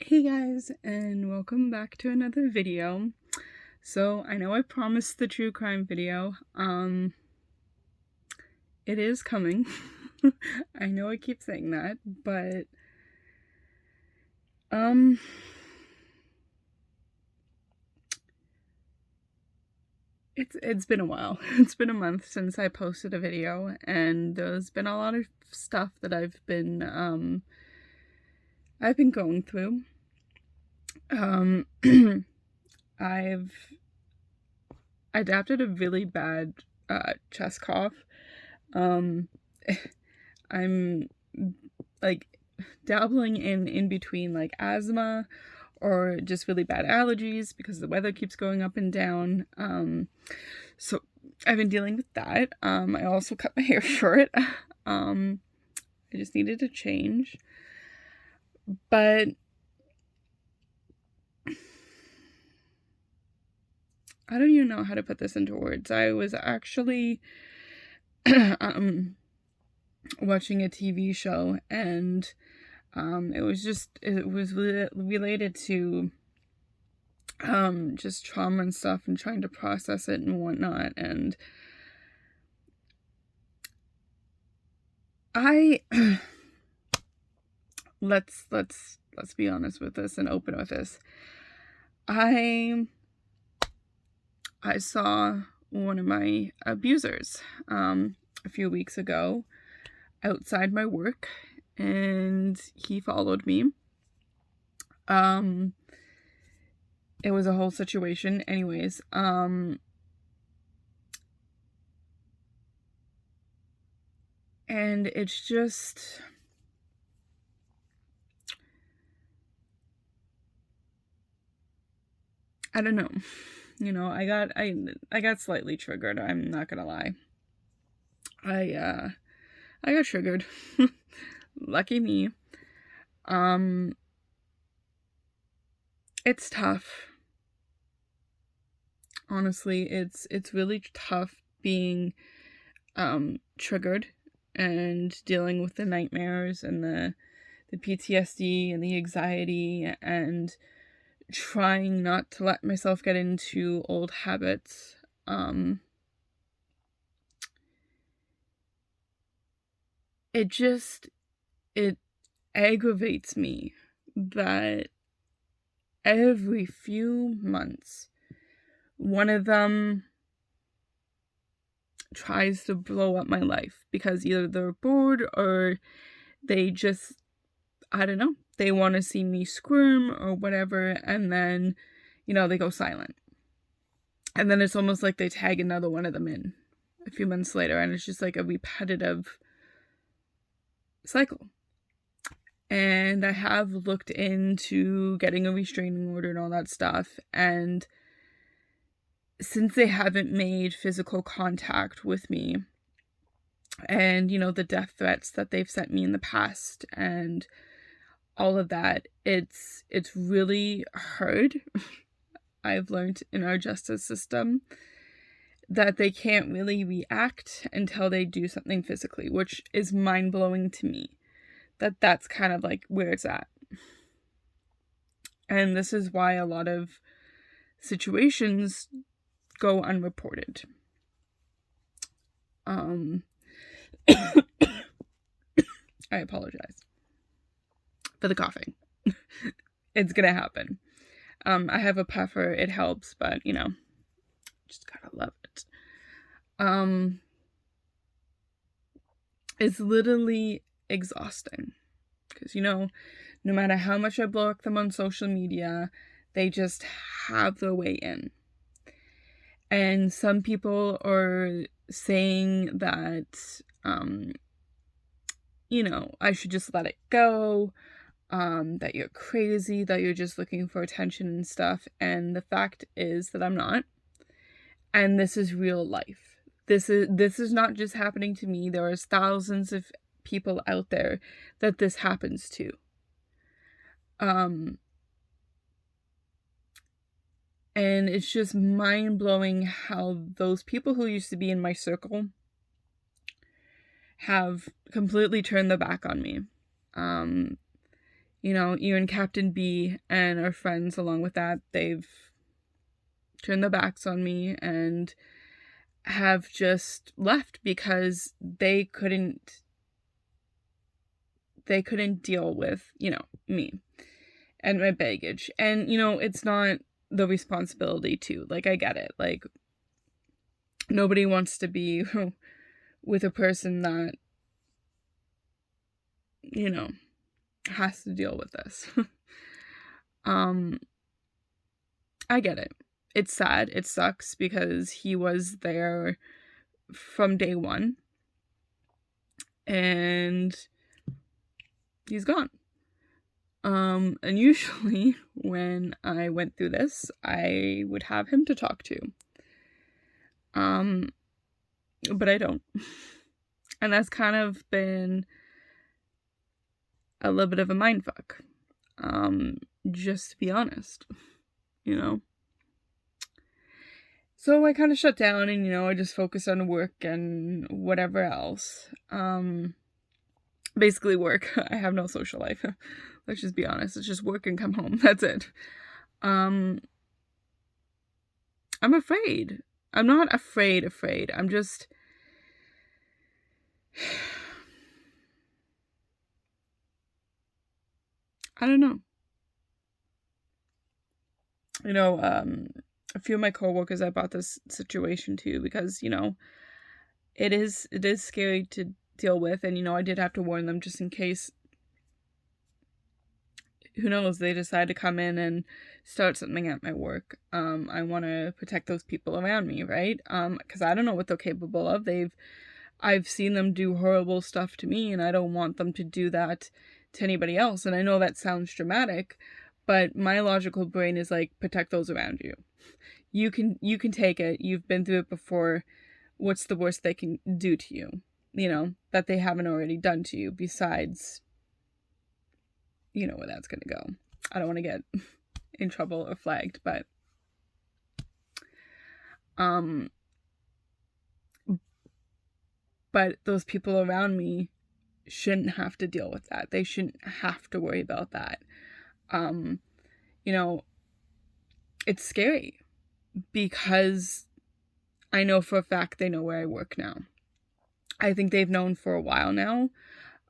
Hey guys, and welcome back to another video. So I know I promised the true crime video. It is coming. I know I keep saying that, but it's been a while. It's been a month since I posted a video, and there's been a lot of stuff that I've been going through. I've adapted a really bad chest cough. I'm like dabbling in between like asthma or just really bad allergies because the weather keeps going up and down. So I've been dealing with that. I also cut my hair short. I just needed to change. But I don't even know how to put this into words. I was actually watching a TV show, and it was related to just trauma and stuff and trying to process it and whatnot. And I let's be honest with this and open with this. I saw one of my abusers a few weeks ago outside my work, and he followed me. It was a whole situation. Anyways, and it's just, I don't know. You know, I got slightly triggered. I'm not gonna lie. I got triggered. Lucky me. It's tough. Honestly, it's really tough being triggered and dealing with the nightmares and the PTSD and the anxiety and trying not to let myself get into old habits. It aggravates me that every few months one of them tries to blow up my life because either they're bored or they just, I don't know, they want to see me squirm or whatever, and then, you know, they go silent. And then it's almost like they tag another one of them in a few months later, and it's just like a repetitive cycle. And I have looked into getting a restraining order and all that stuff, and since they haven't made physical contact with me, and, you know, the death threats that they've sent me in the past and all of that, it's really hard. I've learned in our justice system that they can't really react until they do something physically, which is mind-blowing to me. That's kind of like where it's at. And this is why a lot of situations go unreported. I apologize for the coughing. It's gonna happen. I have a puffer, it helps, but you know, just gotta love it. It's literally exhausting because, you know, no matter how much I block them on social media, they just have their way in. And some people are saying that, you know, I should just let it go, that you're crazy, that you're just looking for attention and stuff. And the fact is that I'm not. And this is real life. This is not just happening to me. There are thousands of people out there that this happens to. And it's just mind-blowing how those people who used to be in my circle have completely turned their back on me. You know, even Captain B and our friends along with that, they've turned their backs on me and have just left because they couldn't deal with, you know, me and my baggage. And, you know, it's not the responsibility to, like, I get it. Like, nobody wants to be with a person that, you know, has to deal with this. I get it. It's sad. It sucks because he was there from day one and he's gone. And usually when I went through this, I would have him to talk to. But I don't. And that's kind of been a little bit of a mindfuck. Just to be honest, you know. So I kind of shut down and, you know, I just focused on work and whatever else. Basically work. I have no social life. Let's just be honest. It's just work and come home. That's it. I'm afraid. I'm not afraid. I'm just... I don't know. You know, a few of my coworkers I brought this situation to because, you know, it is scary to deal with, and, you know, I did have to warn them just in case, who knows, they decide to come in and start something at my work. I want to protect those people around me, right? Because I don't know what they're capable of. I've seen them do horrible stuff to me, and I don't want them to do that to anybody else. And I know that sounds dramatic, but my logical brain is like, protect those around you. You can take it. You've been through it before. What's the worst they can do to you? You know, that they haven't already done to you, besides, you know where that's going to go. I don't want to get in trouble or flagged, but those people around me shouldn't have to deal with that. They shouldn't have to worry about that. You know, it's scary because I know for a fact they know where I work now. I think they've known for a while now.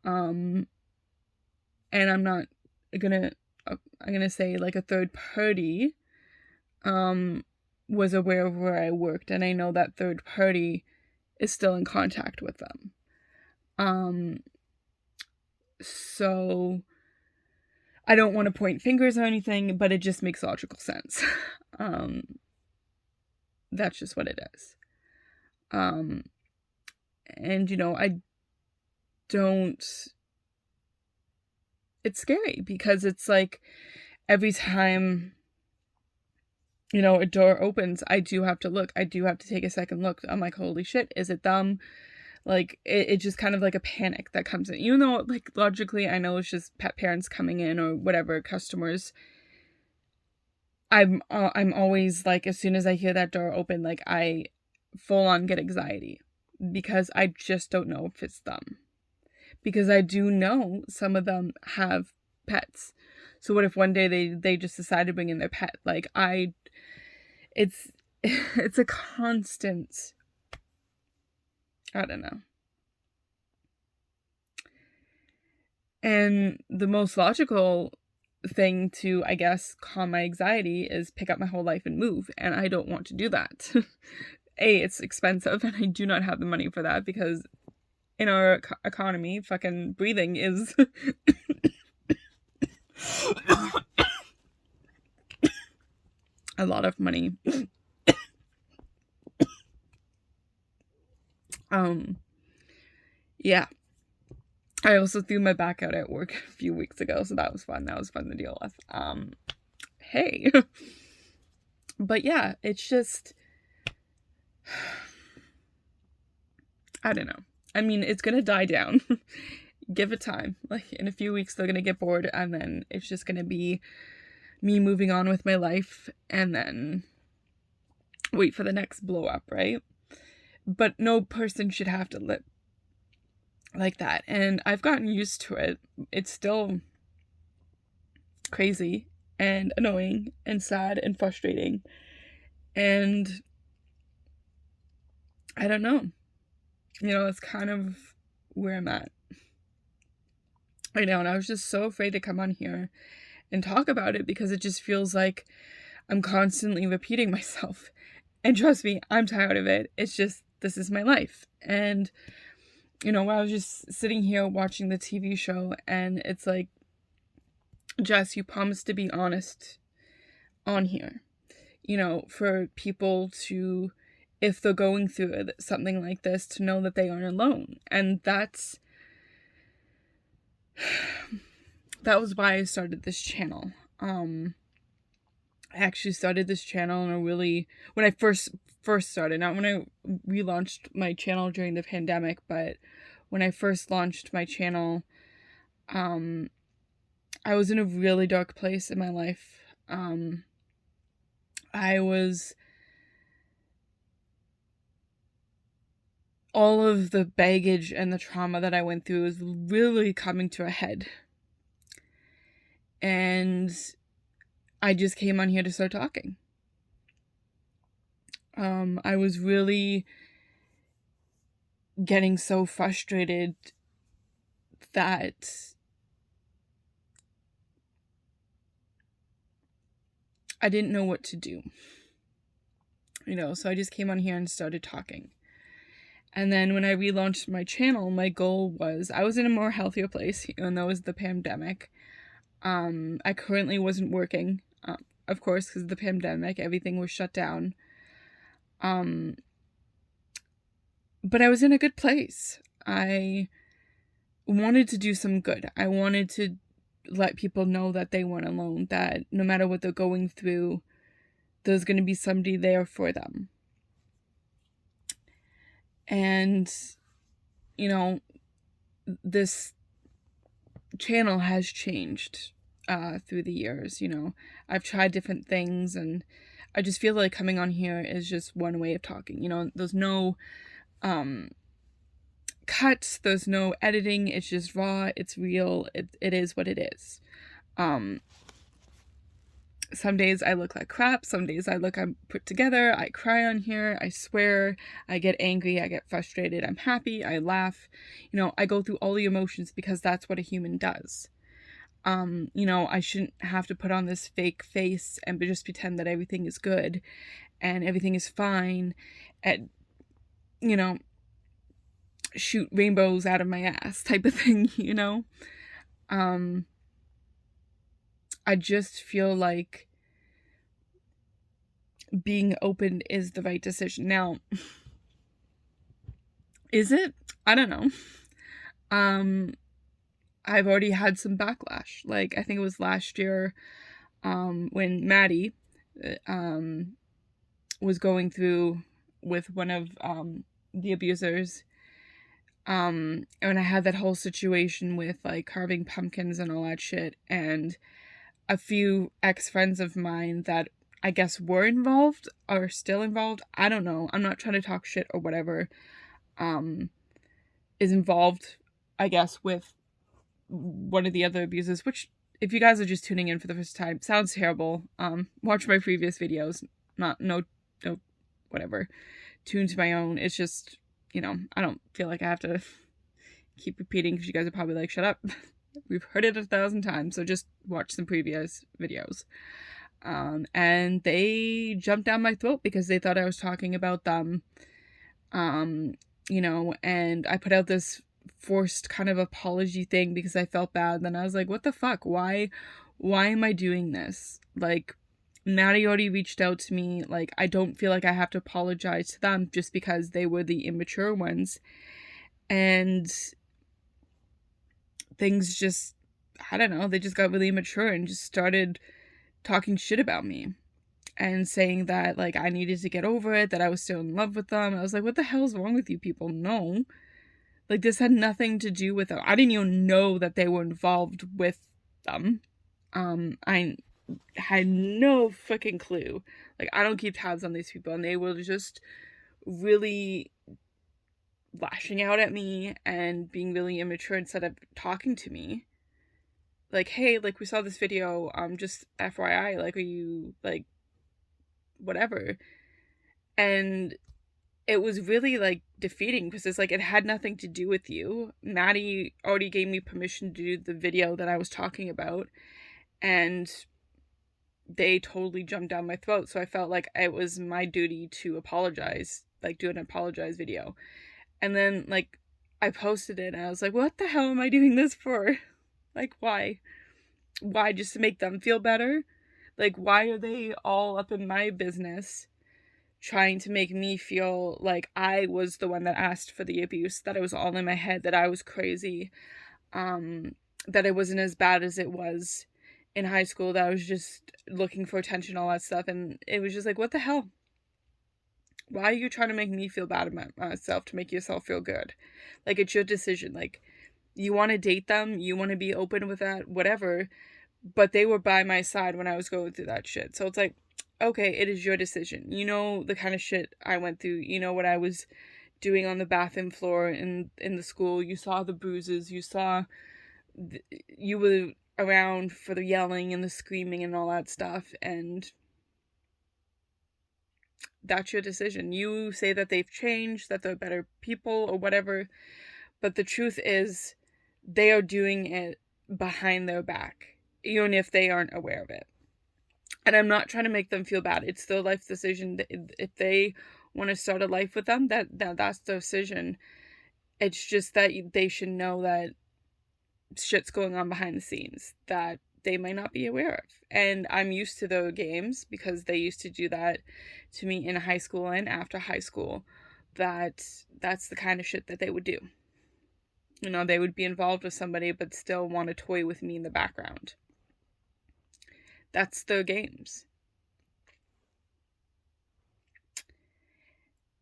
And I'm gonna say like a third party was aware of where I worked, and I know that third party is still in contact with them. So I don't want to point fingers or anything, but it just makes logical sense. That's just what it is. And, you know, it's scary because it's like every time, you know, a door opens, I do have to look. I do have to take a second look. I'm like, holy shit, is it them? Like, it just kind of like a panic that comes in. Even though, like, logically, I know it's just pet parents coming in or whatever, customers. I'm always, like, as soon as I hear that door open, like, I full on get anxiety. Because I just don't know if it's them. Because I do know some of them have pets. So what if one day they just decide to bring in their pet? Like, it's a constant, I don't know. And the most logical thing to, I guess, calm my anxiety is pick up my whole life and move. And I don't want to do that. A, it's expensive, and I do not have the money for that because in our economy, fucking breathing is a lot of money. Yeah. I also threw my back out at work a few weeks ago, so that was fun. That was fun to deal with. Hey. But yeah, it's just, I don't know. I mean, it's gonna die down. Give it time. Like, in a few weeks, they're gonna get bored, and then it's just gonna be me moving on with my life, and then wait for the next blow up, right? But no person should have to live like that. And I've gotten used to it. It's still crazy and annoying and sad and frustrating. And I don't know. It's kind of where I'm at right now. And I was just so afraid to come on here and talk about it because it just feels like I'm constantly repeating myself. And trust me, I'm tired of it. It's just, this is my life. And, I was just sitting here watching the TV show, and it's like, Jess, you promised to be honest on here. For people to, if they're going through something like this, to know that they aren't alone. And that was why I started this channel. I actually started this channel when I first started, not when I relaunched my channel during the pandemic, but when I first launched my channel, I was in a really dark place in my life. All of the baggage and the trauma that I went through was really coming to a head. And I just came on here to start talking. I was really getting so frustrated that I didn't know what to do. So I just came on here and started talking. And then when I relaunched my channel, my goal was, I was in a more healthier place, even though it was the pandemic. I currently wasn't working, of course, because of the pandemic, everything was shut down. But I was in a good place. I wanted to do some good. I wanted to let people know that they weren't alone, that no matter what they're going through, there's going to be somebody there for them. And, this channel has changed through the years. I've tried different things, and I just feel like coming on here is just one way of talking. There's no cuts, there's no editing, it's just raw, it's real, it is what it is. Some days I look like crap, some days I'm put together, I cry on here, I swear, I get angry, I get frustrated, I'm happy, I laugh. I go through all the emotions because that's what a human does. I shouldn't have to put on this fake face and just pretend that everything is good and everything is fine and, shoot rainbows out of my ass type of thing, I just feel like being open is the right decision. Now, is it? I don't know. I've already had some backlash. Like, I think it was last year, when Maddie, was going through with one of, the abusers, and I had that whole situation with, like, carving pumpkins and all that shit, and a few ex-friends of mine that I guess were involved or still involved, I don't know, I'm not trying to talk shit or whatever, is involved, I guess, with one of the other abusers, which, if you guys are just tuning in for the first time, sounds terrible. Watch my previous videos, no, whatever, tune to my own. It's just, I don't feel like I have to keep repeating because you guys are probably like, shut up. We've heard it 1,000 times, so just watch some previous videos. And they jumped down my throat because they thought I was talking about them. And I put out this forced kind of apology thing because I felt bad. Then I was like, what the fuck? Why am I doing this? Like, Maddie already reached out to me. Like, I don't feel like I have to apologize to them just because they were the immature ones. And things just, I don't know, they just got really immature and just started talking shit about me and saying that, like, I needed to get over it, that I was still in love with them. I was like, what the hell's wrong with you people? No. Like, this had nothing to do with them. I didn't even know that they were involved with them. I had no fucking clue. Like, I don't keep tabs on these people, and they were just really lashing out at me and being really immature instead of talking to me. like, hey, like, we saw this video, just FYI, like, are you, like, whatever. And it was really, like, defeating, because it's like, it had nothing to do with you. Maddie already gave me permission to do the video that I was talking about, and they totally jumped down my throat. So I felt like it was my duty to apologize, like, do an apologize video. And then, like, I posted it, and I was like, what the hell am I doing this for? Like, why? Why? Just to make them feel better? Like, why are they all up in my business trying to make me feel like I was the one that asked for the abuse, that it was all in my head, that I was crazy, that it wasn't as bad as it was in high school, that I was just looking for attention, all that stuff. And it was just like, what the hell? Why are you trying to make me feel bad about myself to make yourself feel good? Like, it's your decision. Like, you want to date them, you want to be open with that, whatever. But they were by my side when I was going through that shit. So it's like, okay, it is your decision. You know the kind of shit I went through. You know what I was doing on the bathroom floor in the school. You saw the bruises. You saw, you were around for the yelling and the screaming and all that stuff. And that's your decision. You say that they've changed, that they're better people or whatever. But the truth is, they are doing it behind their back, even if they aren't aware of it. And I'm not trying to make them feel bad. It's their life decision. If they want to start a life with them, that's their decision. It's just that they should know that shit's going on behind the scenes that they might not be aware of. And I'm used to those games because they used to do that to me in high school and after high school. That's the kind of shit that they would do. You know, they would be involved with somebody but still want to toy with me in the background. That's their games.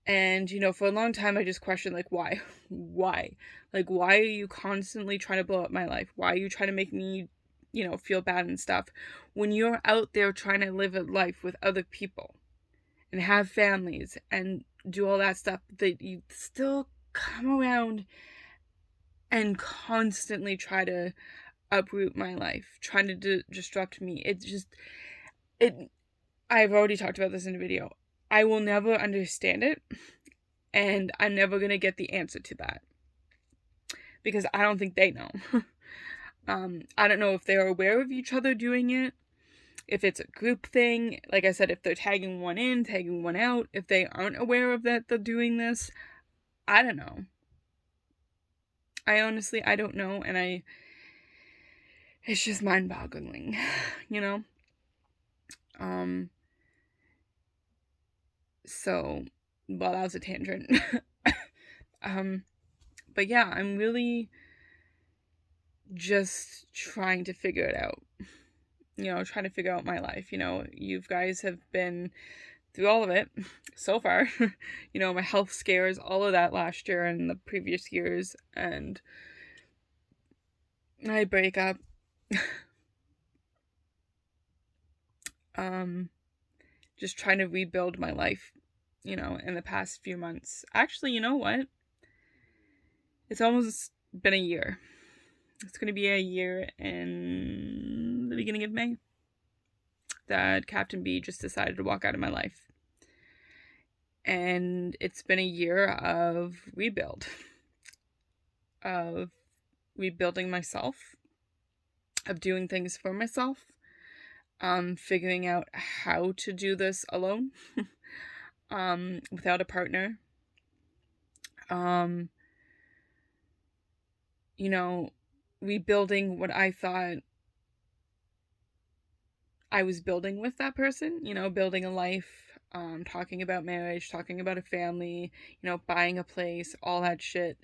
And, you know, for a long time, I just questioned, like, why? Why? Like, why are you constantly trying to blow up my life? Why are you trying to make me, you know, feel bad and stuff? When you're out there trying to live a life with other people and have families and do all that stuff, that you still come around and constantly try to uproot my life, trying to disrupt me. I've already talked about this in a video. I will never understand it, and I'm never going to get the answer to that, because I don't think they know. I don't know if they're aware of each other doing it, if it's a group thing, like I said, if they're tagging one in, tagging one out, if they aren't aware of that they're doing this. I don't know. I don't know, and it's just mind-boggling, you know? So, well, that was a tangent. But yeah, I'm really just trying to figure it out. You know, trying to figure out my life. You know, you guys have been through all of it so far. You know, my health scares, all of that last year and the previous years, and my breakup. Just trying to rebuild my life, you know, in the past few months. Actually, you know what? It's almost been a year. It's going to be a year in the beginning of May that Captain B just decided to walk out of my life. And it's been a year of rebuild. Of rebuilding myself. Of doing things for myself. Figuring out how to do this alone. Without a partner. You know, rebuilding what I thought I was building with that person, you know, building a life, talking about marriage, talking about a family, you know, buying a place, all that shit.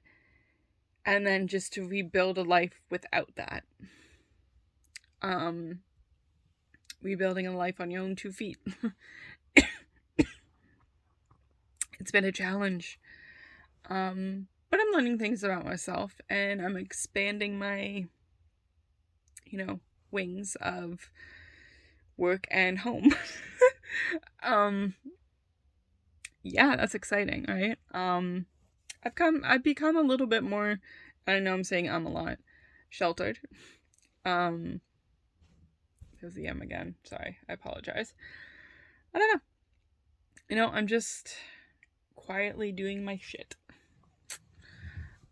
And then just to rebuild a life without that. Rebuilding a life on your own 2 feet. It's been a challenge. But I'm learning things about myself, and I'm expanding my, you know, wings of work and home. Yeah, that's exciting, right? I've become a little bit more, I know I'm saying a lot, sheltered. There's the M again. Sorry, I apologize. I don't know. You know, I'm just quietly doing my shit.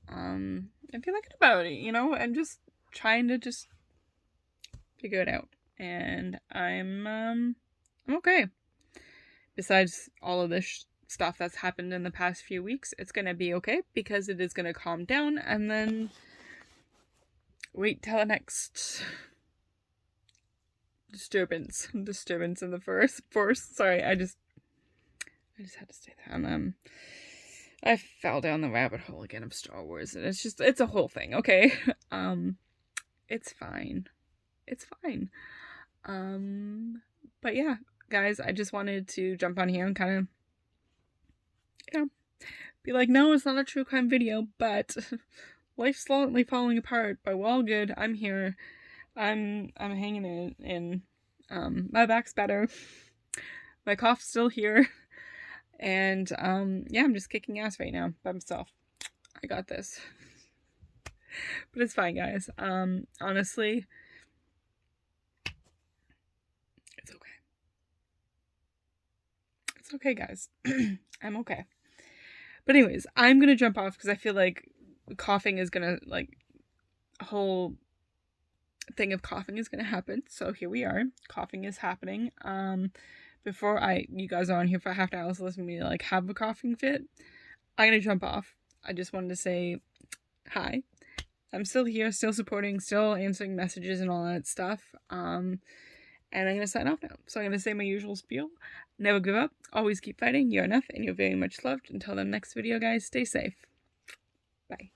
I'm feeling good about it, you know? I'm just trying to just figure it out. And I'm okay. Besides all of this stuff that's happened in the past few weeks, it's gonna be okay because it is gonna calm down, and then wait till the next disturbance in the force. Sorry, I just had to say that. And I fell down the rabbit hole again of Star Wars, and it's a whole thing, okay? It's fine. It's fine. But yeah, guys, I just wanted to jump on here and kind of, you know, be like, no, it's not a true crime video, but life's slowly falling apart, but we're all good. I'm here. I'm hanging in. My back's better. My cough's still here. And, yeah, I'm just kicking ass right now by myself. I got this. But it's fine, guys. Honestly, it's okay. It's okay, guys. I'm okay. But anyways, I'm gonna jump off because I feel like coughing is gonna, like, a whole thing of coughing is gonna happen. So here we are. Coughing is happening. Before you guys are on here for half an hour to listen to me, like, have a coughing fit, I'm gonna jump off. I just wanted to say hi. I'm still here, still supporting, still answering messages and all that stuff. And I'm gonna sign off now. So I'm gonna say my usual spiel. Never give up, always keep fighting, you're enough, and you're very much loved. Until the next video, guys, stay safe. Bye.